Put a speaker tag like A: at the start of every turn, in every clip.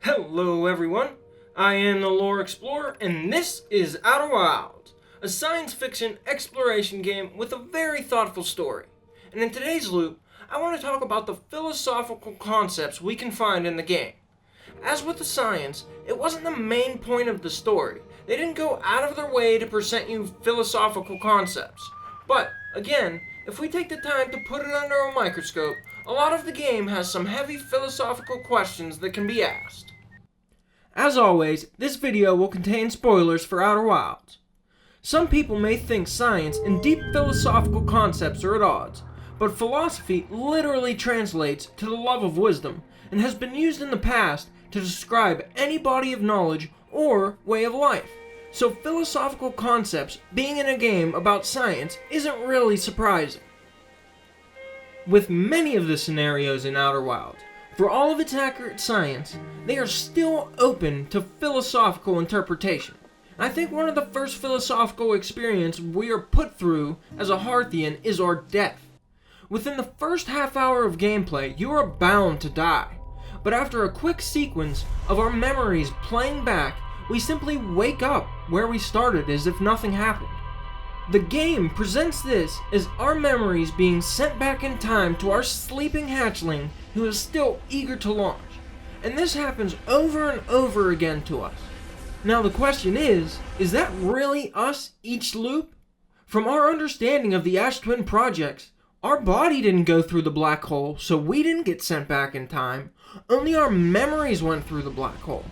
A: Hello everyone, I am the Lore Explorer and this is Outer Wilds, a science fiction exploration game with a very thoughtful story. And in today's loop, I want to talk about the philosophical concepts we can find in the game. As with the science, it wasn't the main point of the story. They didn't go out of their way to present you philosophical concepts. But, again, if we take the time to put it under a microscope, a lot of the game has some heavy philosophical questions that can be asked. As always, this video will contain spoilers for Outer Wilds. Some people may think science and deep philosophical concepts are at odds, but philosophy literally translates to the love of wisdom and has been used in the past to describe any body of knowledge or way of life. So philosophical concepts being in a game about science isn't really surprising. With many of the scenarios in Outer Wilds, for all of its accurate science, they are still open to philosophical interpretation. I think one of the first philosophical experiences we are put through as a Hearthian is our death. Within the first half hour of gameplay, you are bound to die. But after a quick sequence of our memories playing back, we simply wake up where we started as if nothing happened. The game presents this as our memories being sent back in time to our sleeping hatchling who is still eager to launch. And this happens over and over again to us. Now the question is that really us each loop? From our understanding of the Ash Twin projects, our body didn't go through the black hole, so we didn't get sent back in time. Only our memories went through the black hole.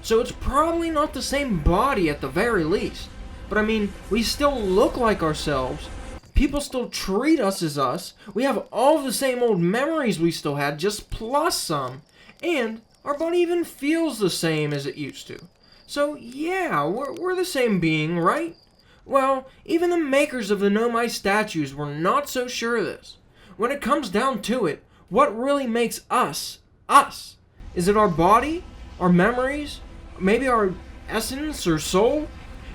A: So it's probably not the same body at the very least. But I mean, we still look like ourselves. People still treat us as us. We have all the same old memories we still had, just plus some. And our body even feels the same as it used to. So yeah, we're the same being, right? Well, even the makers of the Nomai statues were not so sure of this. When it comes down to it, what really makes us, us? Is it our body? Our memories? Maybe our essence or soul?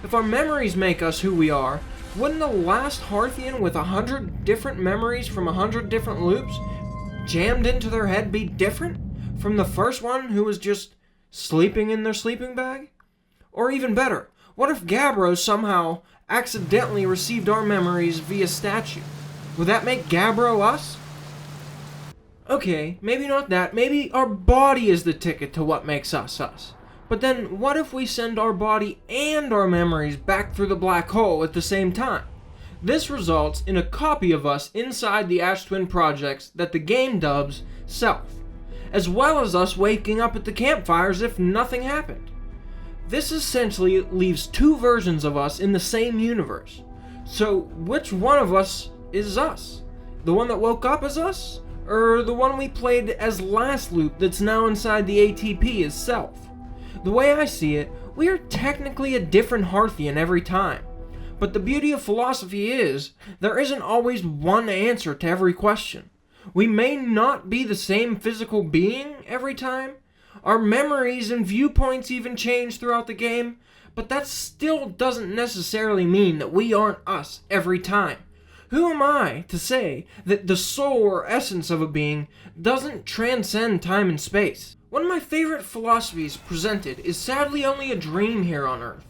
A: If our memories make us who we are, wouldn't the last Hearthian with 100 different memories from 100 different loops jammed into their head be different from the first one who was just sleeping in their sleeping bag? Or even better, what if Gabbro somehow accidentally received our memories via statue? Would that make Gabbro us? Okay, maybe not that. Maybe our body is the ticket to what makes us us. But then, what if we send our body and our memories back through the black hole at the same time? This results in a copy of us inside the Ash Twin projects that the game dubs Self, as well as us waking up at the campfire as if nothing happened. This essentially leaves two versions of us in the same universe. So, which one of us is us? The one that woke up as us? Or the one we played as last loop that's now inside the ATP as Self? The way I see it, we are technically a different Hearthian every time. But the beauty of philosophy is, there isn't always one answer to every question. We may not be the same physical being every time. Our memories and viewpoints even change throughout the game, but that still doesn't necessarily mean that we aren't us every time. Who am I to say that the soul or essence of a being doesn't transcend time and space? One of my favorite philosophies presented is sadly only a dream here on Earth.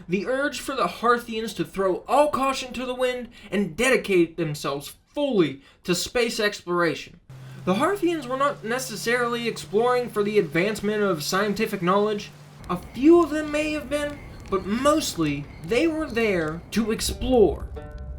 A: The urge for the Hearthians to throw all caution to the wind and dedicate themselves fully to space exploration. The Hearthians were not necessarily exploring for the advancement of scientific knowledge. A few of them may have been, but mostly they were there to explore.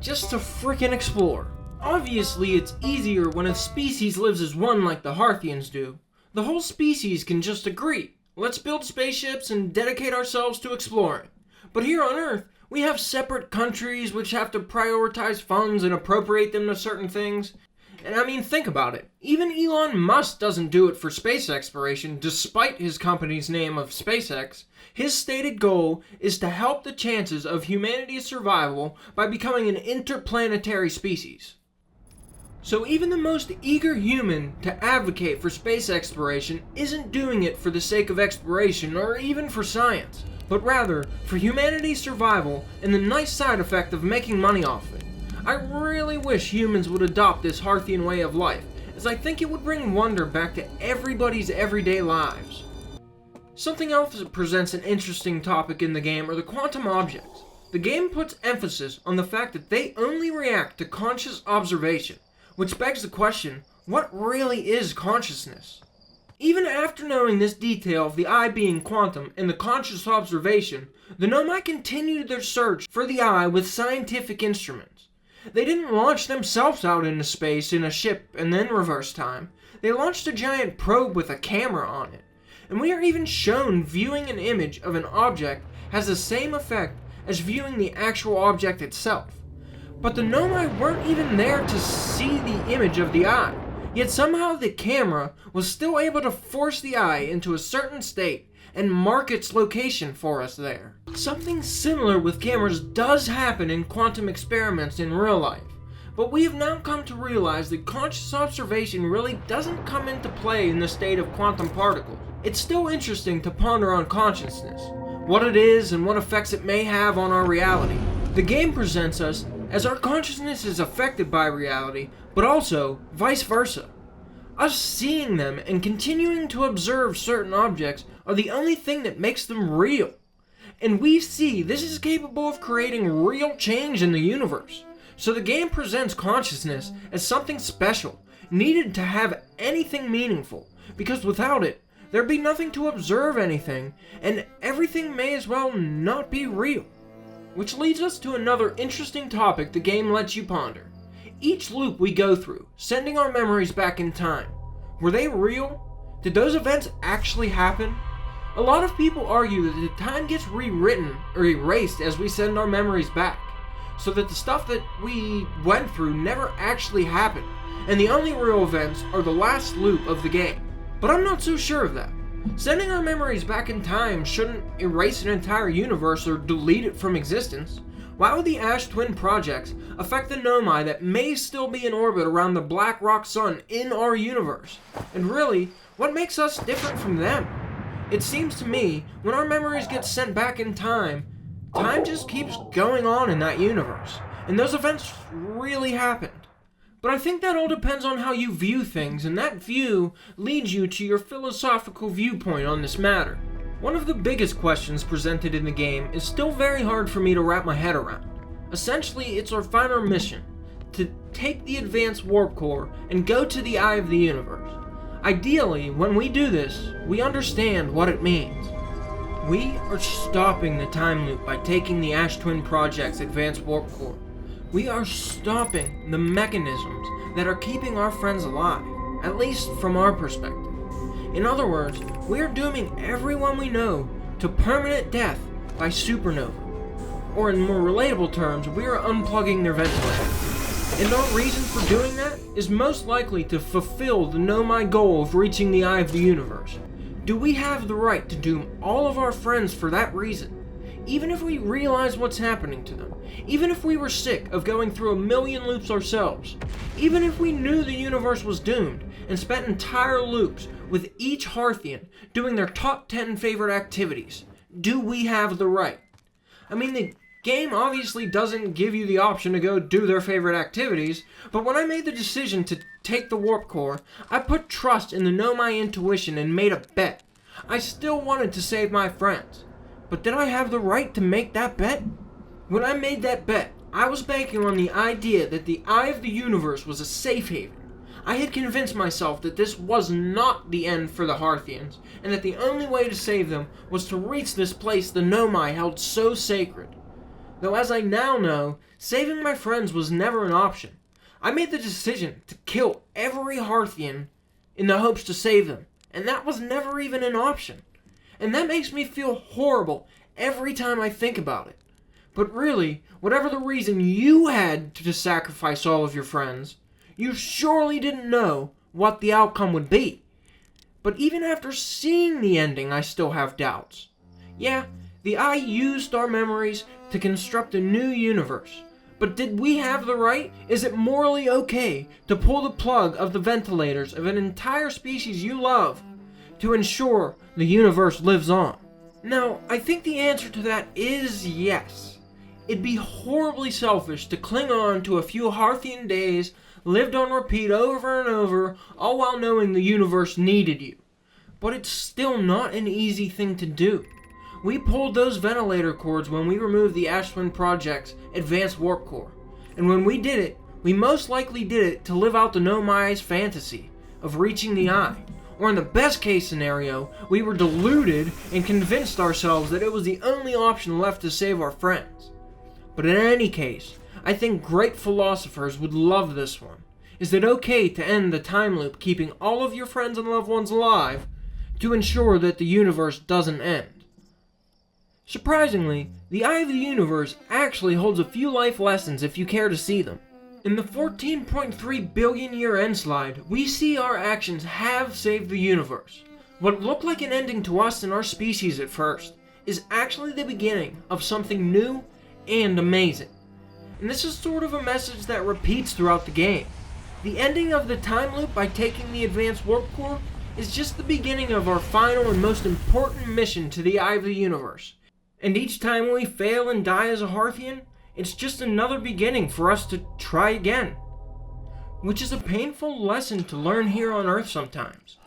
A: Just to frickin' explore. Obviously it's easier when a species lives as one like the Hearthians do. The whole species can just agree, let's build spaceships and dedicate ourselves to exploring. But here on Earth, we have separate countries which have to prioritize funds and appropriate them to certain things. And I mean, think about it. Even Elon Musk doesn't do it for space exploration, despite his company's name of SpaceX. His stated goal is to help the chances of humanity's survival by becoming an interplanetary species. So even the most eager human to advocate for space exploration isn't doing it for the sake of exploration or even for science, but rather for humanity's survival and the nice side effect of making money off it. I really wish humans would adopt this Hearthian way of life, as I think it would bring wonder back to everybody's everyday lives. Something else that presents an interesting topic in the game are the quantum objects. The game puts emphasis on the fact that they only react to conscious observation, which begs the question, what really is consciousness? Even after knowing this detail of the eye being quantum and the conscious observation, the Nomai continued their search for the eye with scientific instruments. They didn't launch themselves out into space in a ship and then reverse time. They launched a giant probe with a camera on it. And we are even shown viewing an image of an object has the same effect as viewing the actual object itself. But the Nomai weren't even there to see the image of the eye, yet somehow the camera was still able to force the eye into a certain state and mark its location for us there. Something similar with cameras does happen in quantum experiments in real life, but we have now come to realize that conscious observation really doesn't come into play in the state of quantum particles. It's still interesting to ponder on consciousness, what it is and what effects it may have on our reality. The game presents us as our consciousness is affected by reality, but also vice versa. Us seeing them and continuing to observe certain objects are the only thing that makes them real. And we see this is capable of creating real change in the universe. So the game presents consciousness as something special, needed to have anything meaningful, because without it, there'd be nothing to observe anything, and everything may as well not be real. Which leads us to another interesting topic the game lets you ponder. Each loop we go through, sending our memories back in time. Were they real? Did those events actually happen? A lot of people argue that the time gets rewritten or erased as we send our memories back, so that the stuff that we went through never actually happened, and the only real events are the last loop of the game. But I'm not so sure of that. Sending our memories back in time shouldn't erase an entire universe or delete it from existence. Why would the Ash Twin projects affect the Nomai that may still be in orbit around the Black Rock Sun in our universe? And really, what makes us different from them? It seems to me, when our memories get sent back in time, time just keeps going on in that universe, and those events really happened. But I think that all depends on how you view things, and that view leads you to your philosophical viewpoint on this matter. One of the biggest questions presented in the game is still very hard for me to wrap my head around. Essentially, it's our final mission, to take the advanced warp core and go to the eye of the universe. Ideally, when we do this, we understand what it means. We are stopping the time loop by taking the Ash Twin Project's advanced warp core. We are stopping the mechanisms that are keeping our friends alive, at least from our perspective. In other words, we are dooming everyone we know to permanent death by supernova. Or in more relatable terms, we are unplugging their ventilator. And our reason for doing that is most likely to fulfill the Nomai goal of reaching the eye of the universe. Do we have the right to doom all of our friends for that reason? Even if we realize what's happening to them, even if we were sick of going through a million loops ourselves, even if we knew the universe was doomed and spent entire loops with each Hearthian doing their top 10 favorite activities, do we have the right? I mean, the game obviously doesn't give you the option to go do their favorite activities, but when I made the decision to take the warp core, I put trust in the Nomai intuition and made a bet. I still wanted to save my friends. But did I have the right to make that bet? When I made that bet, I was banking on the idea that the eye of the universe was a safe haven. I had convinced myself that this was not the end for the Hearthians, and that the only way to save them was to reach this place the Nomai held so sacred. Though as I now know, saving my friends was never an option. I made the decision to kill every Hearthian in the hopes to save them, and that was never even an option. And that makes me feel horrible every time I think about it. But really, whatever the reason you had to sacrifice all of your friends, you surely didn't know what the outcome would be. But even after seeing the ending, I still have doubts. Yeah, the Eye used our memories to construct a new universe. But did we have the right? Is it morally okay to pull the plug of the ventilators of an entire species you love to ensure the universe lives on? Now, I think the answer to that is yes. It'd be horribly selfish to cling on to a few Hearthian days lived on repeat over and over, all while knowing the universe needed you. but it's still not an easy thing to do. We pulled those ventilator cords when we removed the Ashwin Project's advanced warp core, and when we did it, we most likely did it to live out the Nomai's fantasy of reaching the eye. Or in the best case scenario, we were deluded and convinced ourselves that it was the only option left to save our friends. But in any case, I think great philosophers would love this one. Is it okay to end the time loop keeping all of your friends and loved ones alive to ensure that the universe doesn't end? Surprisingly, the Eye of the Universe actually holds a few life lessons if you care to see them. In the 14.3 billion year end slide, we see our actions have saved the universe. What looked like an ending to us and our species at first is actually the beginning of something new and amazing. And this is sort of a message that repeats throughout the game. The ending of the time loop by taking the advanced warp core is just the beginning of our final and most important mission to the Eye of the Universe. And each time we fail and die as a Harthian, it's just another beginning for us to try again. Which is a painful lesson to learn here on Earth sometimes.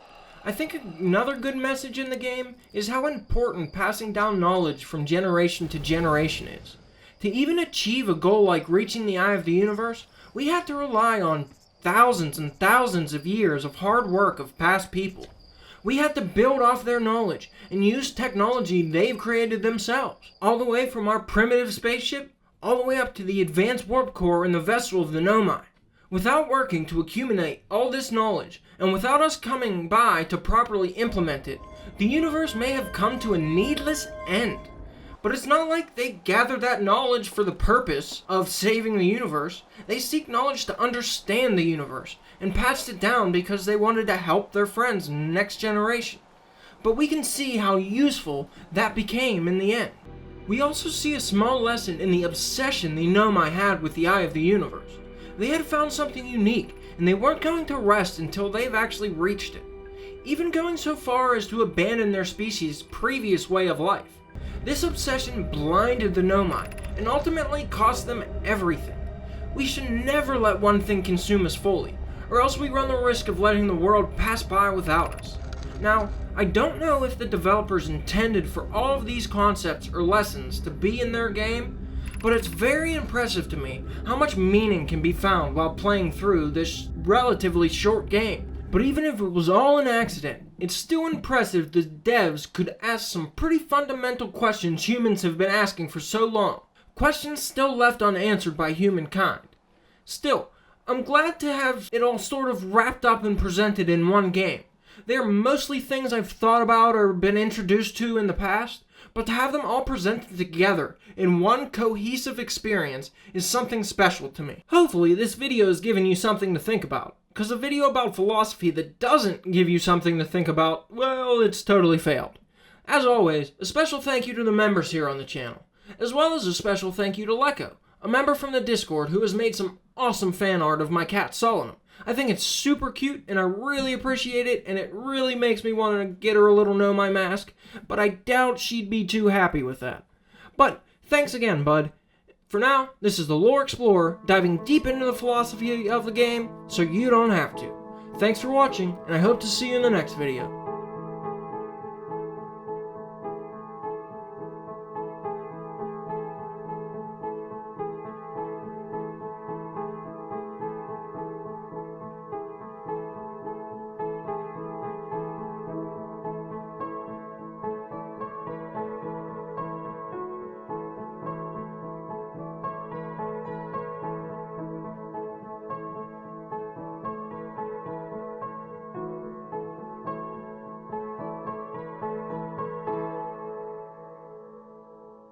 A: I think another good message in the game is how important passing down knowledge from generation to generation is. To even achieve a goal like reaching the Eye of the Universe, we have to rely on thousands and thousands of years of hard work of past people. We had to build off their knowledge and use technology they've created themselves. All the way from our primitive spaceship, all the way up to the advanced warp core in the vessel of the Nomai. Without working to accumulate all this knowledge, and without us coming by to properly implement it, the universe may have come to a needless end. But it's not like they gathered that knowledge for the purpose of saving the universe. They seek knowledge to understand the universe, and passed it down because they wanted to help their friends in the next generation. But we can see how useful that became in the end. We also see a small lesson in the obsession the Nomai had with the Eye of the Universe. They had found something unique, and they weren't going to rest until they've actually reached it, even going so far as to abandon their species' previous way of life. This obsession blinded the Nomai, and ultimately cost them everything. We should never let one thing consume us fully, or else we run the risk of letting the world pass by without us. Now, I don't know if the developers intended for all of these concepts or lessons to be in their game, but it's very impressive to me how much meaning can be found while playing through this relatively short game. But even if it was all an accident, it's still impressive the devs could ask some pretty fundamental questions humans have been asking for so long. Questions still left unanswered by humankind. Still, I'm glad to have it all sort of wrapped up and presented in one game. They are mostly things I've thought about or been introduced to in the past, but to have them all presented together in one cohesive experience is something special to me. Hopefully this video has given you something to think about, because a video about philosophy that doesn't give you something to think about, well, it's totally failed. As always, a special thank you to the members here on the channel, as well as a special thank you to Lecco, a member from the Discord who has made some awesome fan art of my cat Solanum. I think it's super cute, and I really appreciate it, and it really makes me want to get her a little Nomai mask, but I doubt she'd be too happy with that. But, thanks again, bud. For now, this is the Lore Explorer, diving deep into the philosophy of the game, so you don't have to. Thanks for watching, and I hope to see you in the next video.